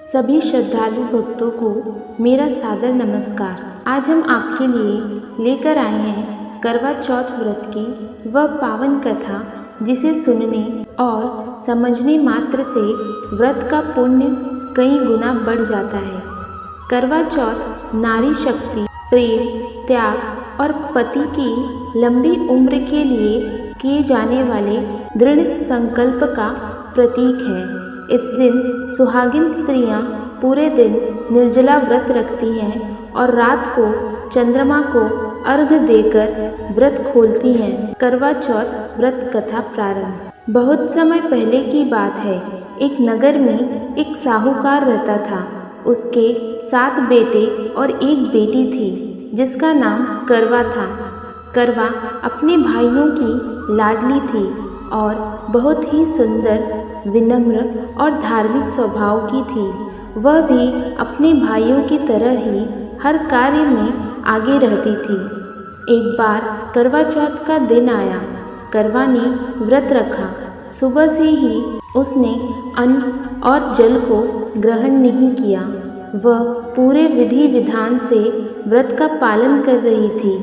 सभी श्रद्धालु भक्तों को मेरा सादर नमस्कार। आज हम आपके लिए लेकर आए हैं करवा चौथ व्रत की वह पावन कथा, जिसे सुनने और समझने मात्र से व्रत का पुण्य कई गुना बढ़ जाता है। करवा चौथ नारी शक्ति, प्रेम, त्याग और पति की लंबी उम्र के लिए किए जाने वाले दृढ़ संकल्प का प्रतीक है। इस दिन सुहागिन स्त्रियां पूरे दिन निर्जला व्रत रखती हैं और रात को चंद्रमा को अर्घ्य देकर व्रत खोलती हैं। करवा चौथ व्रत कथा प्रारंभ। बहुत समय पहले की बात है। एक नगर में एक साहूकार रहता था। उसके 7 बेटे और एक बेटी थी, जिसका नाम करवा था। करवा अपने भाइयों की लाडली थी और बहुत ही सुंदर, विनम्र और धार्मिक स्वभाव की थी। वह भी अपने भाइयों की तरह ही हर कार्य में आगे रहती थी। एक बार करवा चौथ का दिन आया। करवा ने व्रत रखा। सुबह से ही उसने अन्न और जल को ग्रहण नहीं किया। वह पूरे विधि विधान से व्रत का पालन कर रही थी।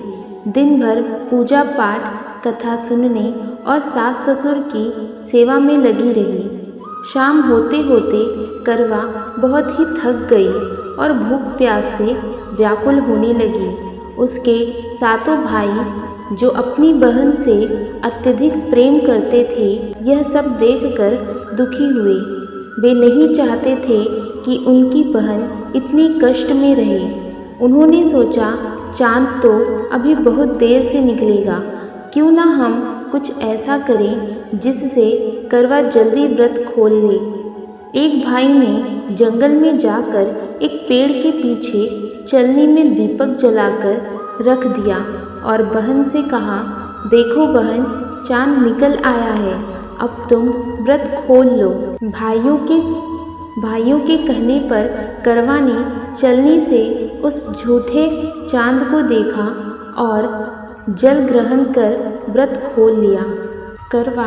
दिन भर पूजा पाठ, कथा सुनने और सास ससुर की सेवा में लगी रही। शाम होते होते करवा बहुत ही थक गई और भूख प्यास से व्याकुल होने लगी। उसके 7 भाई, जो अपनी बहन से अत्यधिक प्रेम करते थे, यह सब देखकर दुखी हुए। वे नहीं चाहते थे कि उनकी बहन इतनी कष्ट में रहे। उन्होंने सोचा, चांद तो अभी बहुत देर से निकलेगा, क्यों ना हम कुछ ऐसा करें जिससे करवा जल्दी व्रत खोल ले। एक भाई ने जंगल में जाकर एक पेड़ के पीछे चलनी में दीपक जलाकर रख दिया और बहन से कहा, देखो बहन, चांद निकल आया है, अब तुम व्रत खोल लो। भाइयों के कहने पर करवा ने चलनी से उस झूठे चांद को देखा और जल ग्रहण कर व्रत खोल लिया। करवा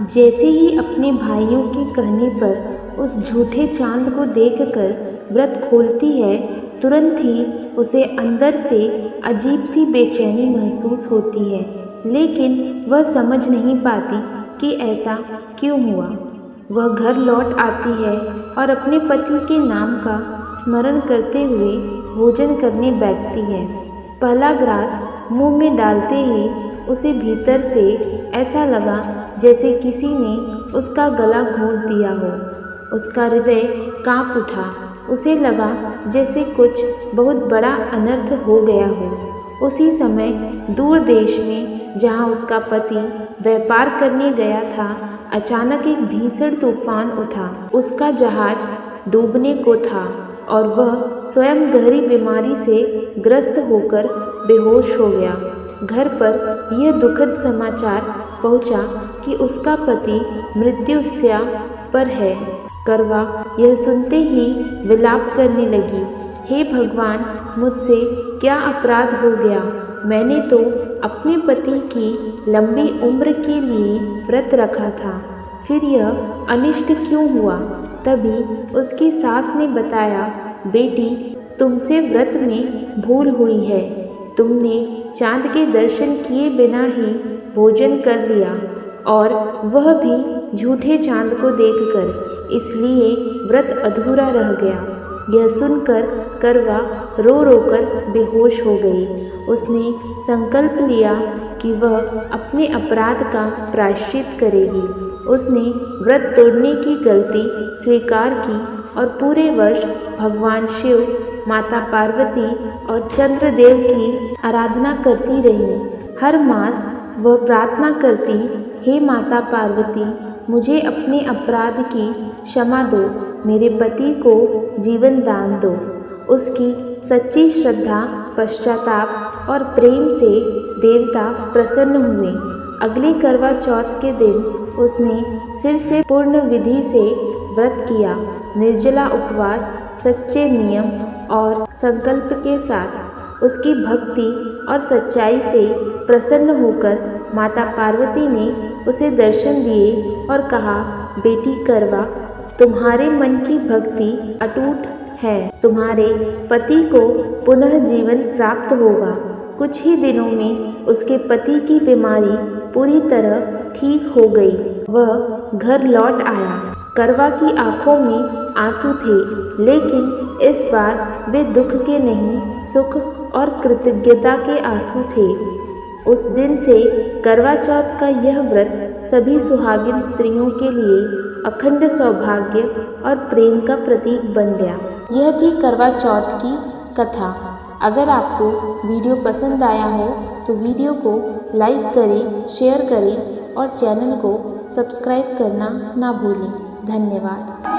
जैसे ही अपने भाइयों के कहने पर उस झूठे चांद को देखकर व्रत खोलती है, तुरंत ही उसे अंदर से अजीब सी बेचैनी महसूस होती है, लेकिन वह समझ नहीं पाती कि ऐसा क्यों हुआ। वह घर लौट आती है और अपने पति के नाम का स्मरण करते हुए भोजन करने बैठती है। पहला ग्रास मुंह में डालते ही उसे भीतर से ऐसा लगा जैसे किसी ने उसका गला घोंट दिया हो। उसका हृदय कांप उठा। उसे लगा जैसे कुछ बहुत बड़ा अनर्थ हो गया हो। उसी समय दूर देश में, जहां उसका पति व्यापार करने गया था, अचानक एक भीषण तूफान उठा। उसका जहाज डूबने को था और वह स्वयं गहरी बीमारी से ग्रस्त होकर बेहोश हो गया। घर पर यह दुखद समाचार पहुंचा कि उसका पति मृत्युशैया पर है। करवा यह सुनते ही विलाप करने लगी, हे भगवान, मुझसे क्या अपराध हो गया। मैंने तो अपने पति की लंबी उम्र के लिए व्रत रखा था, फिर यह अनिष्ट क्यों हुआ। तभी उसकी सास ने बताया, बेटी, तुमसे व्रत में भूल हुई है। तुमने चांद के दर्शन किए बिना ही भोजन कर लिया, और वह भी झूठे चांद को देखकर, इसलिए व्रत अधूरा रह गया। यह सुनकर करवा रो रोकर बेहोश हो गई। उसने संकल्प लिया कि वह अपने अपराध का प्रायश्चित करेगी। उसने व्रत तोड़ने की गलती स्वीकार की और पूरे वर्ष भगवान शिव, माता पार्वती और चंद्रदेव की आराधना करती रही। हर मास वह प्रार्थना करती, हे माता पार्वती, मुझे अपने अपराध की क्षमा दो, मेरे पति को जीवन दान दो। उसकी सच्ची श्रद्धा, पश्चाताप और प्रेम से देवता प्रसन्न हुए। अगले करवा चौथ के दिन उसने फिर से पूर्ण विधि से व्रत किया। निर्जला उपवास, सच्चे नियम और संकल्प के साथ उसकी भक्ति और सच्चाई से प्रसन्न होकर माता पार्वती ने उसे दर्शन दिए और कहा, बेटी करवा, तुम्हारे मन की भक्ति अटूट है, तुम्हारे पति को पुनः जीवन प्राप्त होगा। कुछ ही दिनों में उसके पति की बीमारी पूरी तरह ठीक हो गई। वह घर लौट आया। करवा की आंखों में आंसू थे, लेकिन इस बार वे दुख के नहीं, सुख और कृतज्ञता के आंसू थे। उस दिन से करवा चौथ का यह व्रत सभी सुहागिन स्त्रियों के लिए अखंड सौभाग्य और प्रेम का प्रतीक बन गया। यह थी करवा चौथ की कथा। अगर आपको वीडियो पसंद आया हो तो वीडियो को लाइक करें, शेयर करें और चैनल को सब्सक्राइब करना ना भूलें। धन्यवाद।